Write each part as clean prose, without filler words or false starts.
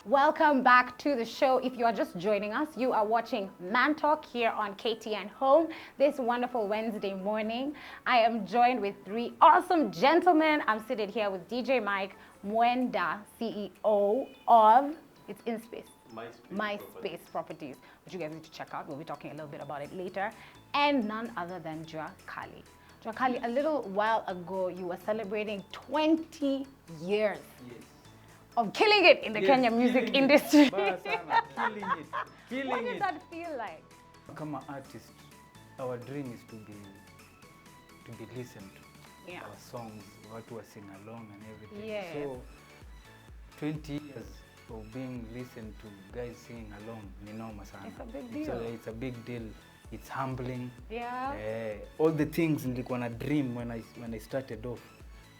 Welcome back to the show. If you are just joining us, you are watching Man Talk here on KTN Home this wonderful Wednesday morning. I am joined with three awesome gentlemen. I'm seated here with DJ Mike Mwenda, CEO of It's In Space. MySpace Properties, which you guys need to check out. We'll be talking a little bit about it later. And none other than Jua Kali. Jua Kali, a little while ago, you were celebrating 20 years. Yes. Of killing it in the Kenya music industry. Killing What it. did that feel like? Kama artist, our dream is to be listened to. Yeah. Our songs, watu wa sing along and everything. Yes. So 20 years of being listened to, guys singing along, ni noma sana. It's a big deal. It's a big deal. It's humbling. Yeah. All the things nilikuwa na dream when I started off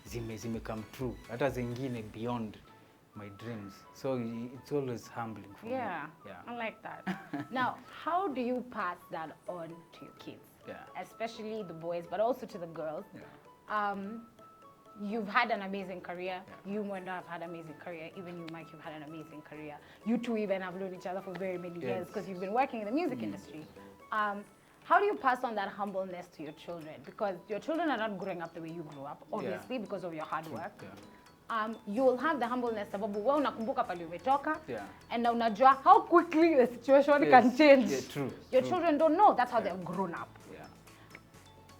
zime come true. Hata zingine beyond my dreams. So it's always humbling for me. Yeah, I like that. Now, how do you pass that on to your kids? Yeah. Especially the boys, but also to the girls. Yeah. You've had an amazing career. Yeah. You, Mwenda, have had an amazing career. Even you, Mike, you've had an amazing career. You two even have known each other for very many years because you've been working in the music industry. How do you pass on that humbleness to your children? Because your children are not growing up the way you grew up, obviously, because of your hard work. Yeah. You will have the humbleness sababu wewe unakumbuka pale umetoka, Yeah. and now unajua how quickly the situation can change. Yeah, true. Your true. children don't know. That's how they've grown up. Yeah.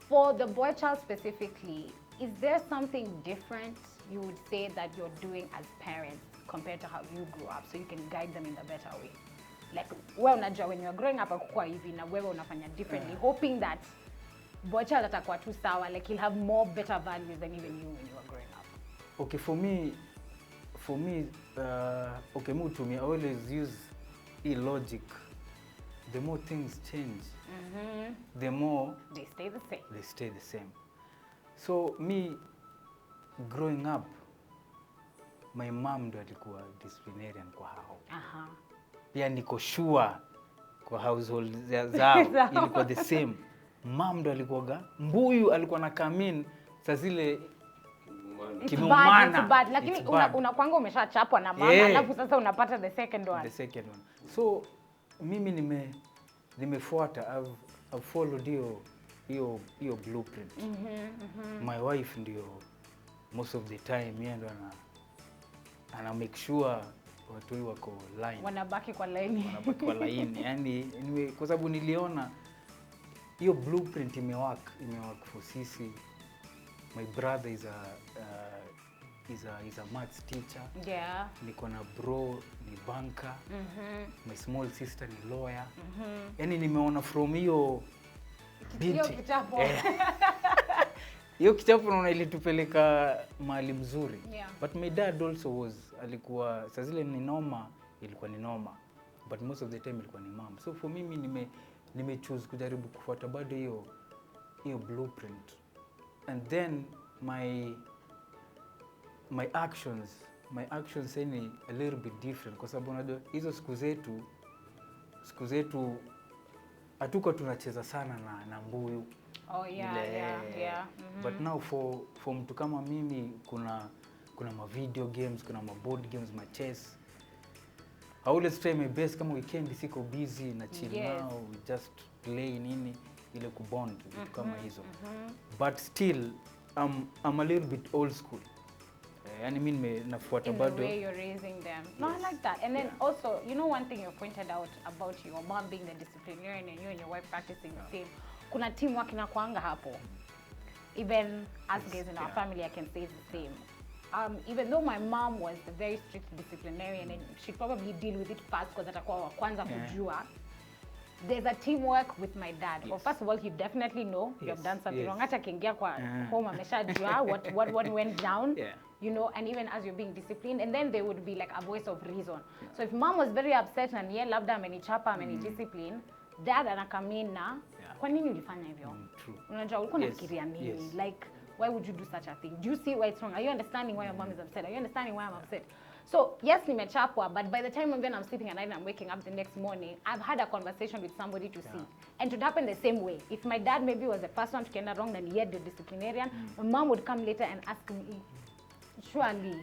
For the boy child specifically, is there something different you would say that you're doing as parents compared to how you grew up, so you can guide them in the better way? Like, wewe unajua when you're growing up akukua hivi na wewe unafanya differently, hoping that boy child atakuwa tu sawa, like he'll have more better values than even you when you were growing up. Okay, for me, okay, I always use logic. The more things change, the more They stay the same. they stay the same. So me, growing up, my mom ndo alikuwa disciplinarian kwa hao. Pia niko sure kwa household zao ilikuwa the same. Mom ndo alikuwaga mbuyu, alikuwa na come in saa zile It's bad. Lakini unakwanga umeshachapwa na mama, alafu sasa unapata the second one. The second one. So mimi nimefuata, I've followed hiyo blueprint. My wife ndio most of the time yeye ndo ana make sure watu wako line. Wanabaki kwa laini. Yani kwa sababu niliona hiyo blueprint imework for sisi. My brother is a maths teacher. Yeah. Niko na bro ni banker. My small sister ni lawyer. Yani nimeona from hiyo binti. Hiyo kichapo naona ilitupeleka mahali mzuri. Yeah. But my dad also alikuwa saa zile ni noma, ilikuwa ni noma. But most of the time ilikuwa ni mom. So for mimi nime choose kujaribu kufuata bado hiyo blueprint. And then my actions any a little bit different kwa sababu unajua hizo siku zetu hatuko tunacheza sana na mbuyu. Oh yeah. But now for mtu kama mimi kuna ma video games, kuna ma board games, ma chess. I always try my best kama weekend siko busy na chill now, we just play nini ile kubond vitu kama hizo. But still I'm a little bit old school. Yani mimi nafuata bado. In the way you're raising them. No, I like that. And then also, you know, one thing you pointed out about your mom being the disciplinarian and you and your wife practicing the same. Kuna teamwork inakuanga hapo. Even as guys in our family, I can say it's the same. Even though my mom was a very strict disciplinarian and she'd probably deal with it fast because atakuwa wa kwanza kujua. There's a teamwork with my dad. Well, first of all, he definitely know you have done something wrong. Hata kiingia kwa home ameshajua what went down. You know, and even as you're being disciplined, and then there would be like a voice of reason. So if mom was very upset and yeye labda amenichapa discipline, dad anakame na kwa nini ulifanya hivyo? Unajua ulikuwa unafikiria nini? Like, why would you do such a thing? Do you see why it's wrong? Are you understanding why your mom is upset? Are you understanding why I'm upset? So yes, nimechapwa, but by the time when I'm sleeping at night and I'm waking up the next morning, I've had a conversation with somebody to see. And it would happen the same way. If my dad maybe was the first one to get wrong, then he had the disciplinarian, my mom would come later and ask me, Surely.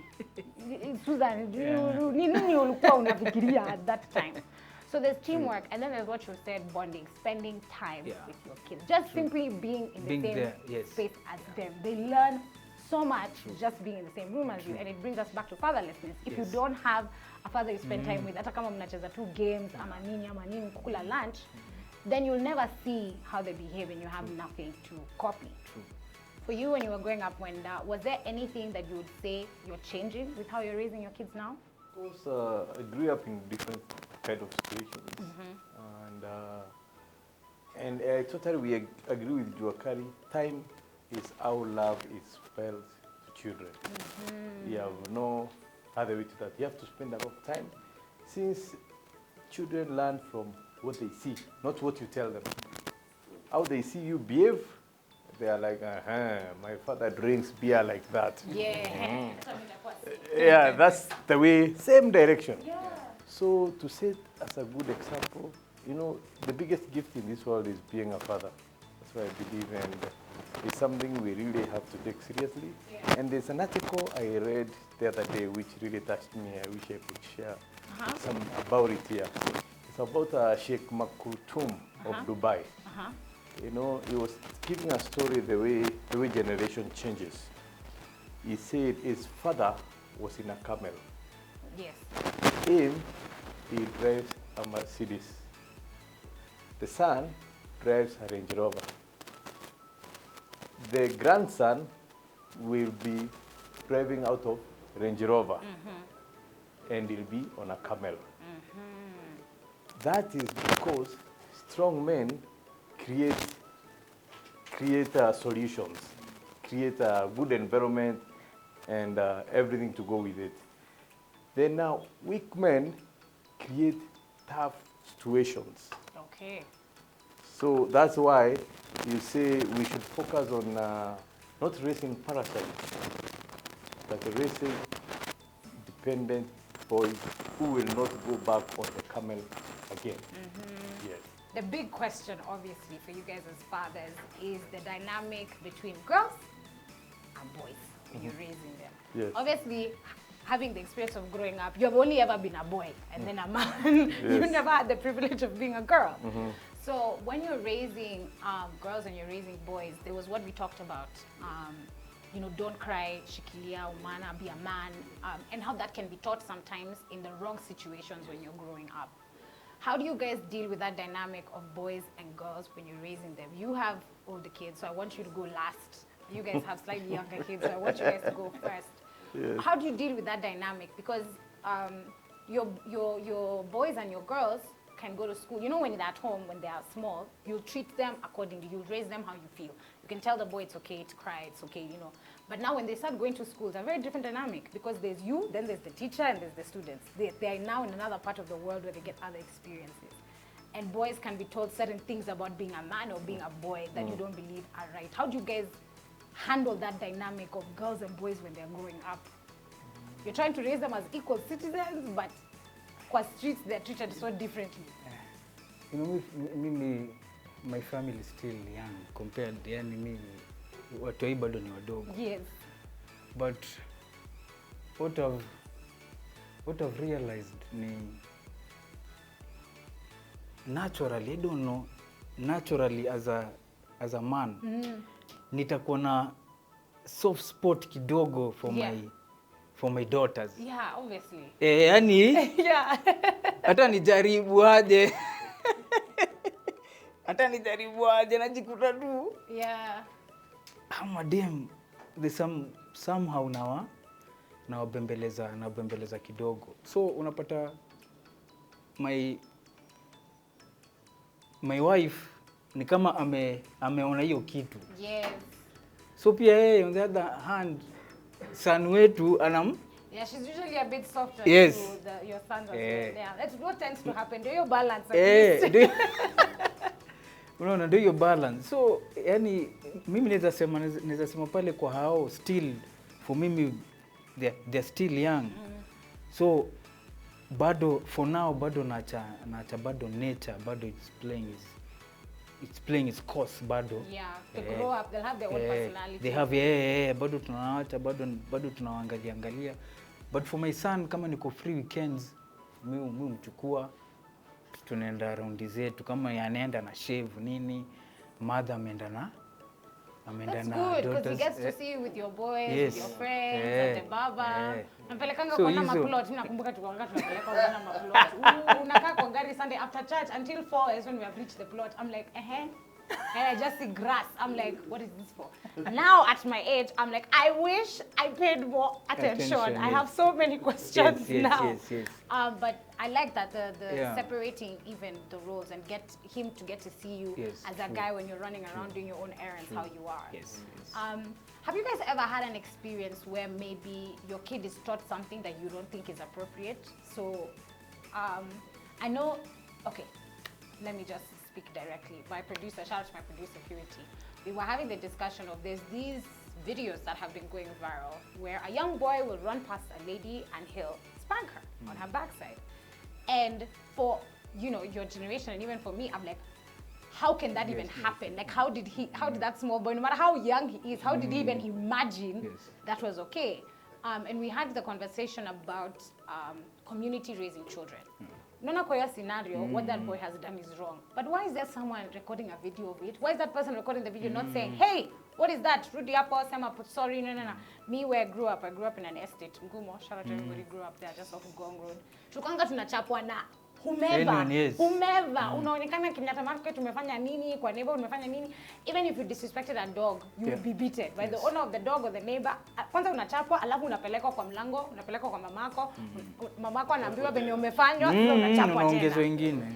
Susan, ni nini ulikuwa unafikiria at that time? So there's teamwork, and then there's what you said, bonding, spending time with your kids. Just simply being in the same space as them. They learn so much just being in the same room as you, and it brings us back to fatherlessness. If you don't have a father you spend time with, hata kama mnacheza two games, ama nini, kukula lunch, then you'll never see how they behave and you have nothing to copy. For you, when you were growing up, Wenda, was there anything that you would say you're changing with how you're raising your kids now? Of course, I grew up in different kind of situations, and I totally agree with Juakari. Time is how love is felt to children. You have no other way to that. You have to spend a lot of time, since children learn from what they see, not what you tell them. How they see you behave, they are like, my father drinks beer like that. Yeah. Yeah, that's the way, same direction. Yeah. So to set as a good example, you know, the biggest gift in this world is being a father. That's what I believe, and it's something we really have to take seriously. Yeah. And there's an article I read the other day which really touched me. I wish I could share some about it here. It's about Sheikh Maktoum of Dubai. You know, he was giving a story the way generation changes. He said his father was in a camel. Yes. Him, he drives a Mercedes. The son drives a Range Rover. The grandson will be driving out of Range Rover, and he'll be on a camel. That is because strong men create solutions, create a good environment, and everything to go with it. Then now, weak men create tough situations. Okay. So that's why you say we should focus on not raising parasites, but raising dependent boys who will not go back on the camel again. Yes. The big question, obviously, for you guys as fathers is the dynamic between girls and boys when you're raising them. Yes. Obviously, having the experience of growing up, you've only ever been a boy and then a man. You never had the privilege of being a girl. So when you're raising girls and you're raising boys, there was what we talked about. You know, don't cry, shikilia, umana, be a man, and how that can be taught sometimes in the wrong situations when you're growing up. How do you guys deal with that dynamic of boys and girls when you're raising them? You have older kids, so I want you to go last. You guys have slightly younger kids, so I want you guys to go first. Yes. How do you deal with that dynamic? Because your boys and your girls can go to school. You know, when they're at home, when they are small, you'll treat them accordingly. You'll raise them how you feel. You can tell the boy it's okay to cry, it's okay, you know. But now when they start going to school, it's a very different dynamic, because there's you, then there's the teacher, and there's the students. They are now in another part of the world where they get other experiences. And boys can be told certain things about being a man or being a boy that you don't believe are right. How do you guys handle that dynamic of girls and boys when they're growing up? You're trying to raise them as equal citizens, but kwa streets they're treated so differently. You know, mimi, my family is still young compared, yani mimi, watu hii bado ni wadogo. Yes. But what I've realized ni naturally, I don't know, naturally as a man, nitakuwa na soft spot kidogo for my daughters. Yeah, obviously. Yani, yeah. hata nijaribu aje. Hata nijaribu aje najikuta tu. Yeah. Kama dem, there's somehow nawabembeleza kidogo. So unapata my wife ni kama ameona hiyo kitu. Yes. So pia yeye on the other hand, son wetu yeah, she's usually a bit softer to your sons as well. Yeah, that's what tends to happen. Do your balance. Unaona, ndio hiyo balance. So yani mimi naweza sema pale kwa hao still for mimi they're still young. So bado for now bado naacha bado nature bado it's playing it's playing its course bado. Yeah, they grow up, they'll have their own personality. They have bado tunawaacha, bado tunawaangalia. But for my son, kama niko free weekends, mimi mchukua, tunaenda raundi zetu, kama anaenda na shave nini, mother ameenda na That's good, because he gets to see you with your boys, with your friends, at the baba. Nampelekanga kuona maplot, nakumbuka tukaanga tunapeleka kuona maplot. Unakaa kwa gari Sunday after church until 4 is when we have reached the plot. I'm like, and I just see grass. I'm like, what is this for? Now at my age, I'm like, I wish I paid more attention. I have so many questions now. Yes. But I like that the separating even the roles and get him to get to see you as a guy when you're running around doing your own errands, how you are. Yes. Have you guys ever had an experience where maybe your kid is taught something that you don't think is appropriate? So I know, okay, let me just speak directly. My producer, shout out to my producer, Purity. We were having the discussion of there's these videos that have been going viral where a young boy will run past a lady and he'll spank her on her backside. And for, you know, your generation and even for me, I'm like, how can that even happen? Like, how did that small boy, no matter how young he is, how did he even imagine that was okay? And we had the conversation about community raising children. Nona kwa hiyo scenario, what that boy has done is wrong. But why is there someone recording a video of it? Why is that person recording the video not saying, hey, what is that? Rudi hapo, sema sorry, no. Me, where I grew up in an estate. Ngumo, shout out to everybody grew up there, just off of Gong Road. Tukanga tunachapwa na whomever. Unaonekana Kenyatta Market umefanya nini, kwa neighbor umefanya nini. Even if you disrespected a dog, you will be beaten by the owner of the dog or the neighbor. Kwanza unachapwa, alafu unapelekwa kwa mlango, unapelekwa kwa mamako. Mamako anaambiwa venye umefanywa, unachapwa tena.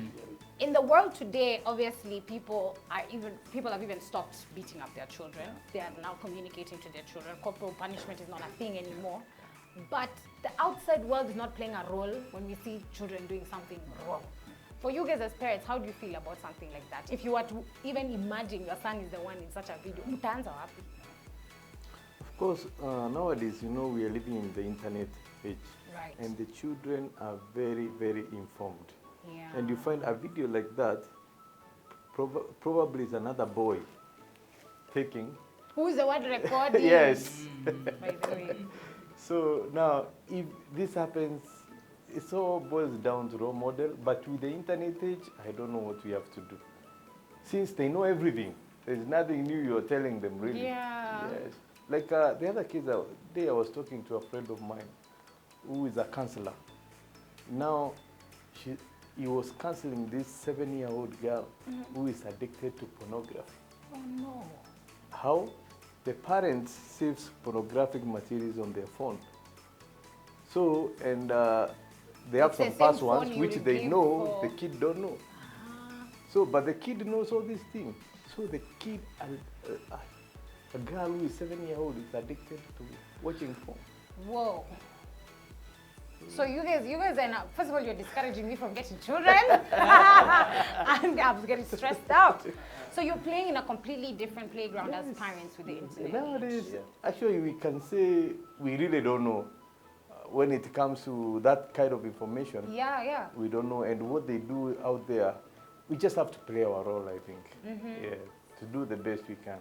In the world today, obviously, people have even stopped beating up their children. They are now communicating to their children. Corporal punishment is not a thing anymore. But the outside world is not playing a role when we see children doing something wrong. For you guys as parents, how do you feel about something like that? If you were to even imagine your son is the one in such a video, mutaanza wapi? Of course, nowadays, you know, we are living in the internet age. Right. And the children are very, very informed. Yeah. And you find a video like that, probably is another boy taking. Who is the one recording? Yes. By the way. So now, if this happens, it all boils down to role model. But with the internet age, I don't know what we have to do. Since they know everything, there's nothing new you're telling them, really. Yeah. Yes. Like the other kids, I was talking to a friend of mine who is a counselor. Now, he was counseling this 7-year-old girl who is addicted to pornography. Oh, no. How? The parents saves pornographic materials on their phone. So, and they have some passwords which they know, the kid don't know. So, but the kid knows all these things. So the kid, a girl who is 7-year-old is addicted to watching porn. Whoa. So you guys are now, first of all, you're discouraging me from getting children. And I'm getting stressed out. So you're playing in a completely different playground as parents with the internet. Nowadays, actually, we can say we really don't know when it comes to that kind of information. Yeah. We don't know. And what they do out there, we just have to play our role, I think. Yeah, to do the best we can.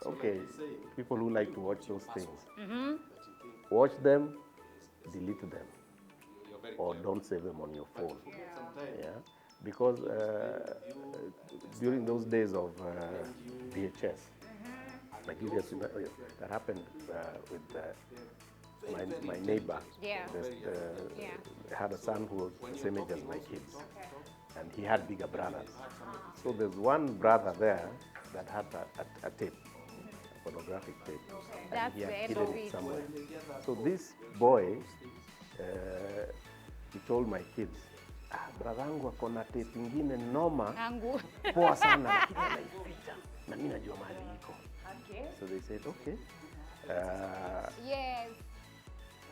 Okay, people who like to watch those things, watch them, delete them, or don't save them on your phone. Yeah, because during those days of VHS, like you guys, that happened with my neighbor. Yeah. Had a son who was the same age as my kids, and he had bigger brothers. So there's one brother there that had a tape, a pornographic tape, and he had hidden it somewhere. So this boy, he told my kids, bradhangu akona tape ingine noma, poa sana, lakini anaificha, na mimi najua mahali iko. So they said, okay. Yes.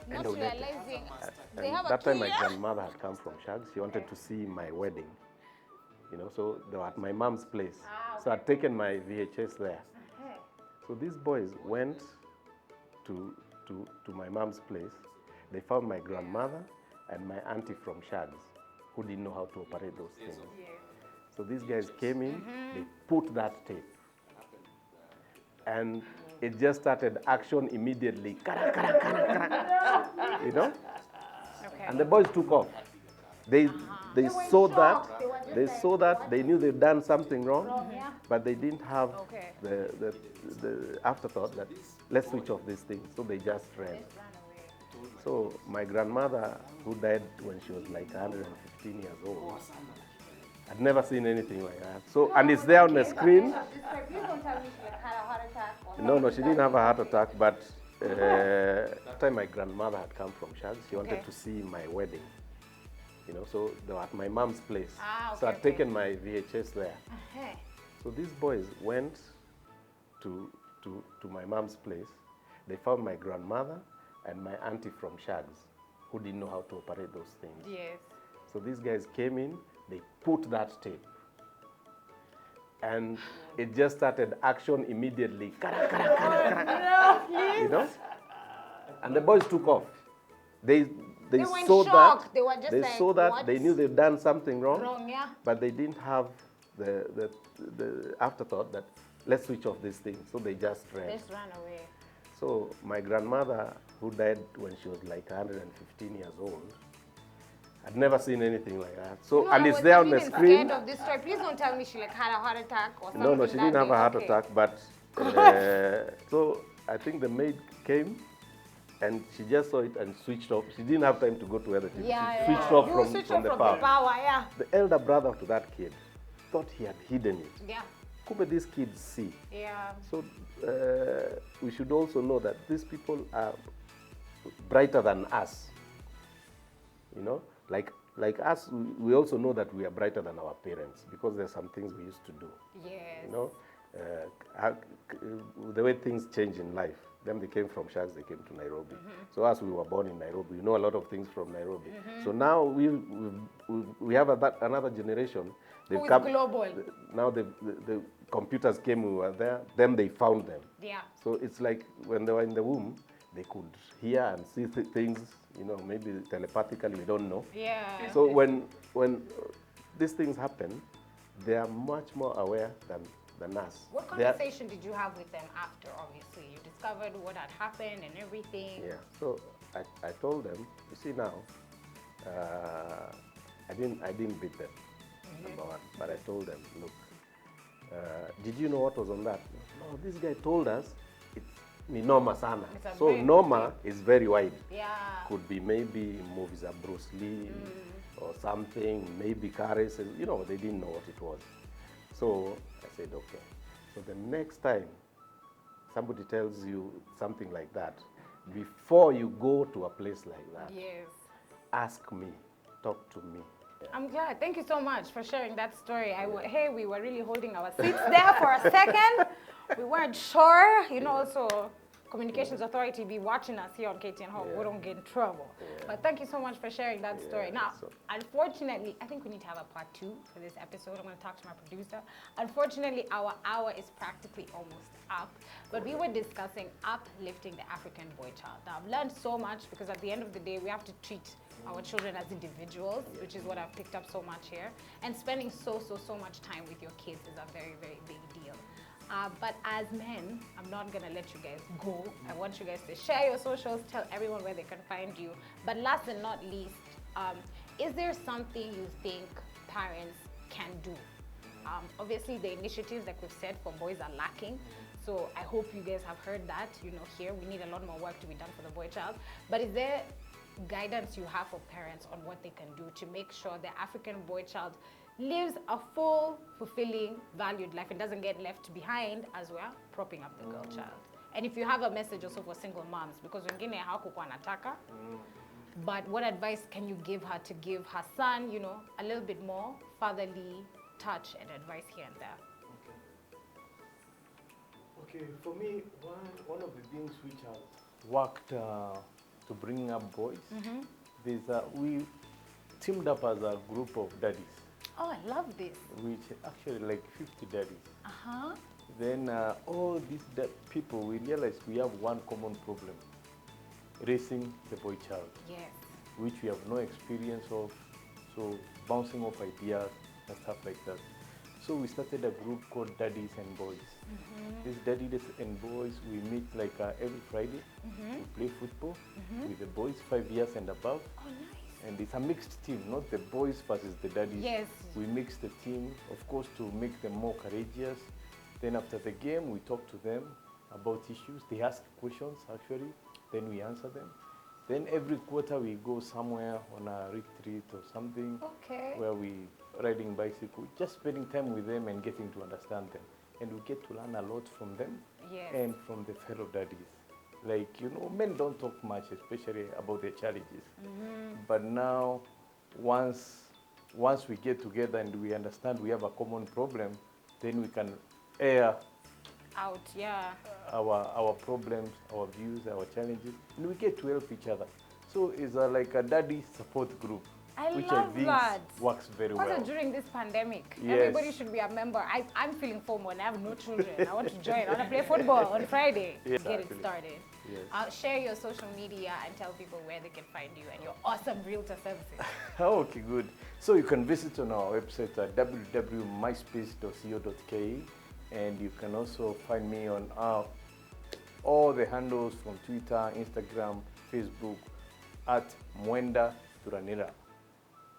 Not realizing they have that time my grandmother had come from Shags. She wanted to see my wedding, you know, so they were at my mom's place. So I'd taken my VHS there. So these boys went to my mom's place. They found my grandmother and my auntie from Shags, who didn't know how to operate those things. So these guys came in, they put that tape. And it just started action immediately. Kara, kara, kara, kara. You know? Okay. And the boys took off. They They were saw in that, shock. They were just they like, saw that, what? they knew they'd done something wrong, Yeah. but they didn't have Okay. the afterthought that let's switch off this thing. So they just ran. Just ran away. So my grandmother, who died when she was like 115 years old, I'd never seen anything like that. So, and it's there on the screen. Please don't tell me she had a heart attack or No, she didn't have a heart attack, but that time my grandmother had come from Shags. She wanted Okay. to see my wedding. You know, so they were at my mom's place. Ah, So okay, I'd taken my VHS there. Uh-huh. So these boys went to my mom's place. They found my grandmother and my auntie from Shags, who didn't know how to operate those things. Yes. So these guys came in, they put that tape. And it just started action immediately. Kara, kara, kara, kara. No, please. You know? And the boys took off. They They were in saw shock. that. They were just like, saw that. what? They knew they'd done something wrong. Wrong, yeah. But they didn't have the afterthought that let's switch off this thing. So they just ran. Just ran away. So my grandmother, who died when she was like 115 years old, I'd never seen anything like that. So, No, and I it's was there on the even screen. scared of this story. Please don't tell me she like had a heart attack or something. No, she didn't have a heart attack, but so I think the maid came and she just saw it and switched off. She didn't have time to go to where the TV. Yeah, She switched off You from, switched from off the from power. the power, yeah. The elder brother to that kid thought he had hidden it. Yeah. Kumbe these kids see. Yeah. So we should also know that these people are brighter than us. You know, like us, we also know that we are brighter than our parents because there's some things we used to do. Yes. You know, the way things change in life. Them they came from Shags, they came to Nairobi. So as we were born in Nairobi, we know a lot of things from Nairobi. So now we have another generation. They've Who is come global. Now the computers came, we were there. Then they found them. Yeah. So it's like when they were in the womb, they could hear and see things. You know, maybe telepathically, we don't know. Yeah. So when these things happen, they are much more aware than us. What They are- conversation did you have with them after, obviously? You discovered what had happened and everything. Yeah. So I told them, you see now, I didn't beat them, number one. But I told them, look, did you know what was on that? No, this guy told us it's ni noma sana. It's a So very noma is very wide. Yeah. Could be maybe movies of Bruce Lee or something, maybe cars. You know, they didn't know what it was. So I said, okay. So the next time somebody tells you something like that, before you go to a place like that, Yes. ask me, talk to me. Yeah. I'm glad. Thank you so much for sharing that story. Hey, we were really holding our seats there for a second. We weren't sure. You know, also, Communications Authority be watching us here on KTN Home. We don't get in trouble. But thank you so much for sharing that story. Now, unfortunately, I think we need to have a part 2 for this episode. I'm going to talk to my producer. Unfortunately, our hour is practically almost up. But we were discussing uplifting the African boy child. Now, I've learned so much because at the end of the day, we have to treat our children as individuals, which is what I've picked up so much here. And spending so much time with your kids is a very, very big deal. But as men, I'm not going to let you guys go. I want you guys to share your socials, tell everyone where they can find you. But last and not least, is there something you think parents can do? Obviously, the initiatives, like we've said, for boys are lacking. So I hope you guys have heard that, you know, here. We need a lot more work to be done for the boy child. But is there guidance you have for parents on what they can do to make sure the African boy child lives a full, fulfilling, valued life and doesn't get left behind as we're propping up the girl child? And if you have a message also for single moms, because wengine hawakukuwa wanataka, but what advice can you give her to give her son, you know, a little bit more fatherly touch and advice here and there? Okay, for me, one of the things which has worked to bring up boys, we teamed up as a group of daddies. Oh, I love this. Which actually like 50 daddies. Uh-huh. Then all these people, we realized we have one common problem, raising the boy child, Yes. which we have no experience of, so bouncing off ideas and stuff like that. So we started a group called Daddies and Boys. These Daddies and Boys, we meet like every Friday. We play football with the boys 5 years and above. Oh, nice. And it's a mixed team, not the boys versus the daddies. Yes. We mix the team, of course, to make them more courageous. Then after the game, we talk to them about issues. They ask questions, actually. Then we answer them. Then every quarter, we go somewhere on a retreat or something. Okay. Where we riding bicycle, just spending time with them and getting to understand them. And we get to learn a lot from them Yes. and from the fellow daddies. Like, you know, men don't talk much, especially about their challenges. But now, once we get together and we understand we have a common problem, then we can air Out, yeah. our problems, our views, our challenges, and we get to help each other. So it's like a daddy support group, which I love think that. works very Also, well. during this pandemic, Yes. everybody should be a member. I'm feeling FOMO and I have no children. I want to join. I want to play football on Friday. Yes, Get it exactly. started. Yes. Share your social media and tell people where they can find you and your awesome realtor services. Okay, good. So you can visit on our website at www.myspace.co.ke, and you can also find me on all the handles from Twitter, Instagram, Facebook at Mwenda Turanira.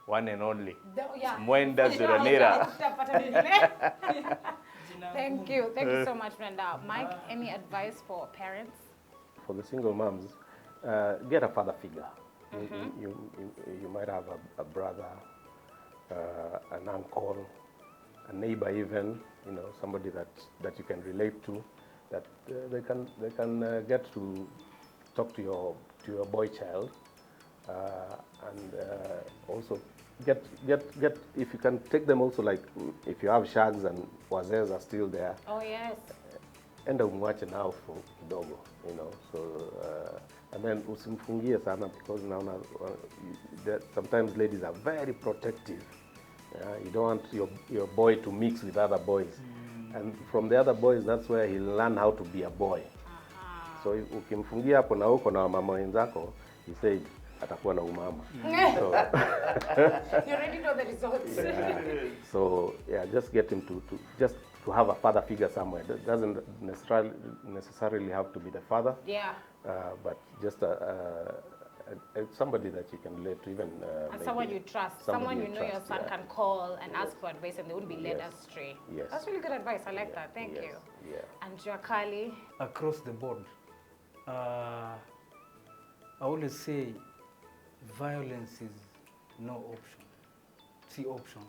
One and only. Yeah. Mwenda Turanira. Thank you. Thank you so much, Brenda. Mike, any advice for parents? For the single moms, get a father figure. You might have a brother, an uncle, a neighbor even, you know, somebody that you can relate to, that they can get to talk to your boy child, and also get if you can take them also, like if you have shags and wazes are still there. Oh, yes. Enda umwache nao for kidogo, you know. So and then usimfungie sana, because naona sometimes ladies are very protective. You don't want your boy to mix with other boys, and from the other boys, that's where he'll learn how to be a boy. So ukimfungia hapo na uko na mama wenzako, he said atakuwa na umama. So, you already know the results. So yeah, just get him to have a father figure somewhere. That doesn't necessarily have to be the father. Yeah. But just somebody that you can relate to, even And someone you trust, someone you know your son can call and ask for advice, and they wouldn't be led astray. Yes. That's really good advice. I like that. Thank you. Yeah. And Joakali? Across the board, I always say violence is no option. See option.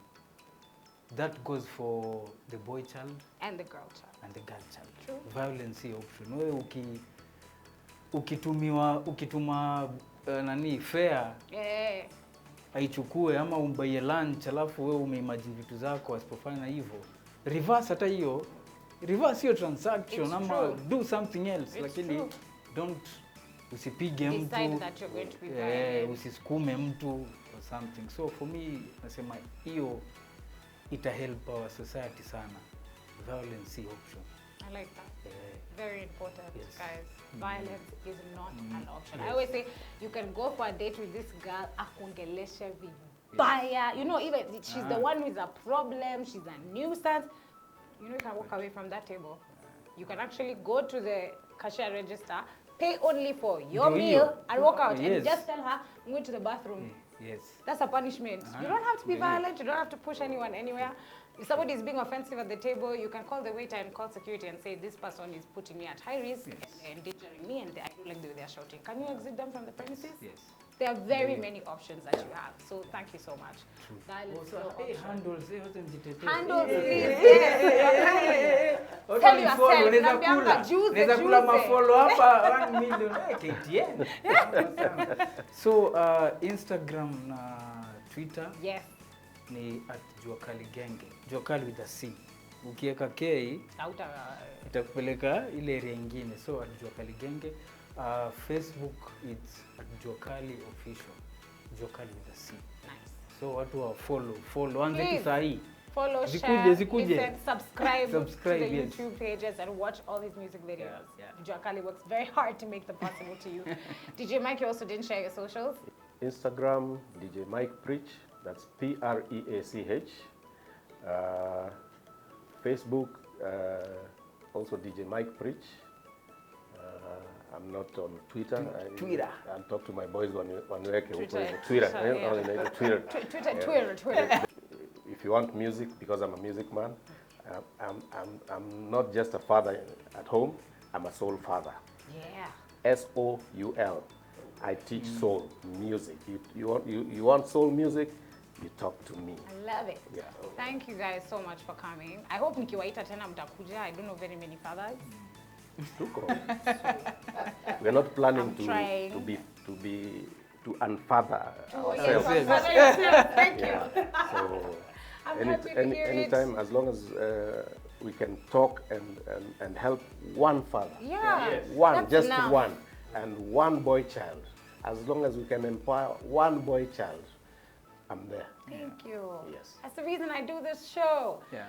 That goes for the boy child And the girl child. and the girl child. True. Violence si option. Wewe ukituma nani fare aichukue ama umbaie lunch, alafu wewe umeimagine vitu zako, asipofanya hivyo, reverse hata hiyo, reverse hiyo transaction. It's ama true. do something else. It's Lakini true. don't usipige Decide mtu, that you're going to be violent. usisukume mtu or something. So for me, nasema hiyo ita help our society sana. Violence si option. I like that. Very important, Yes. guys. Violence is not an option. I always say you can go for a date with this girl, akungeleshe vibaya. You know, even she's the one with a problem, she's a nuisance. You know, you can walk away from that table. You can actually go to the cashier register, pay only for your meal, and walk out. And just tell her, I'm going to the bathroom. Yes. That's a punishment. You don't have to be violent. You don't have to push anyone anywhere. If somebody is being offensive at the table, you can call the waiter and call security and say, this person is putting me at high risk and endangering me, and I don't like the way they're shouting. Can you exit them from the premises? Yes. There are very many options that you have. So thank you so much. Violence, no option. Handles, Handles, please. Yes. Tell yourself. Naambianga juice, Naweza kula mafollow hapa 1 million KTN. So Instagram na Twitter Yes. ni @juakaligenge. Juakali with a C. Ukiweka K itakupeleka ile area nyingine. So @juakaligenge. Facebook it's @juakali official. Juakali with a C. Nice. So watu wa follow anze tu saa hii. Follow, Zikuje, share, zikuje. listen, subscribe to Subscribe, the yes. YouTube pages and watch all these music videos. Yeah. Joakali works very hard to make them possible to you. DJ Mike, you also didn't share your socials. Instagram, DJ Mike Preach. That's Preach. Facebook, also DJ Mike Preach. I'm not on Twitter. Twitter. I'll talk to my boys waniweke huko Twitter, hivyo. Twitter. yeah. Twitter. If you want music, because I'm a music man, I'm not just a father at home. I'm a soul father. Yeah. SOUL. I teach soul music. You want soul music? You talk to me. I love it. Yeah. Thank you guys so much for coming. I hope nikiwaita tena mtakuja. I don't know very many fathers. We're not planning trying. to unfather ourselves. Yes. Thank you. Yeah. So I'm happy to hear anytime, as long as we can talk and help one father, Yeah. Yes. one, That's just enough. one, and one boy child. As long as we can empower one boy child, I'm there. Thank you. Yes. That's the reason I do this show. Yeah.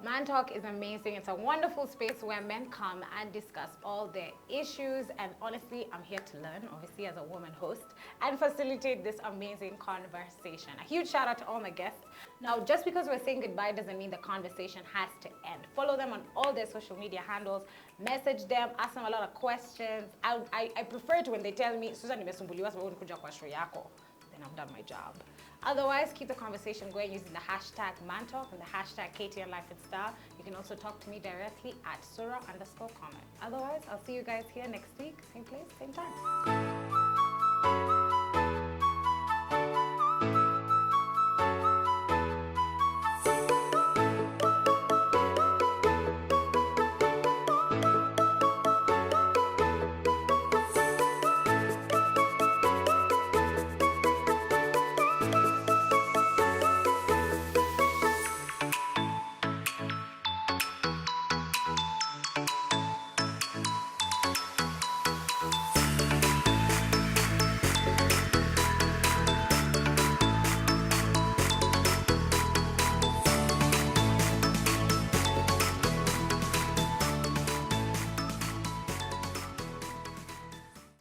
Man Talk is amazing. It's a wonderful space where men come and discuss all their issues. And honestly, I'm here to learn, obviously, as a woman host, and facilitate this amazing conversation. A huge shout out to all my guests. Now, just because we're saying goodbye doesn't mean the conversation has to end. Follow them on all their social media handles, message them, ask them a lot of questions. I prefer it when they tell me, Susan, nimesumbuliwa sababu nikuja kwa show yako. Then I've done my job. Otherwise, keep the conversation going using the hashtag ManTalk and the hashtag KTN Life and Style. You can also talk to me directly at Sura_comment. Otherwise, I'll see you guys here next week, same place, same time.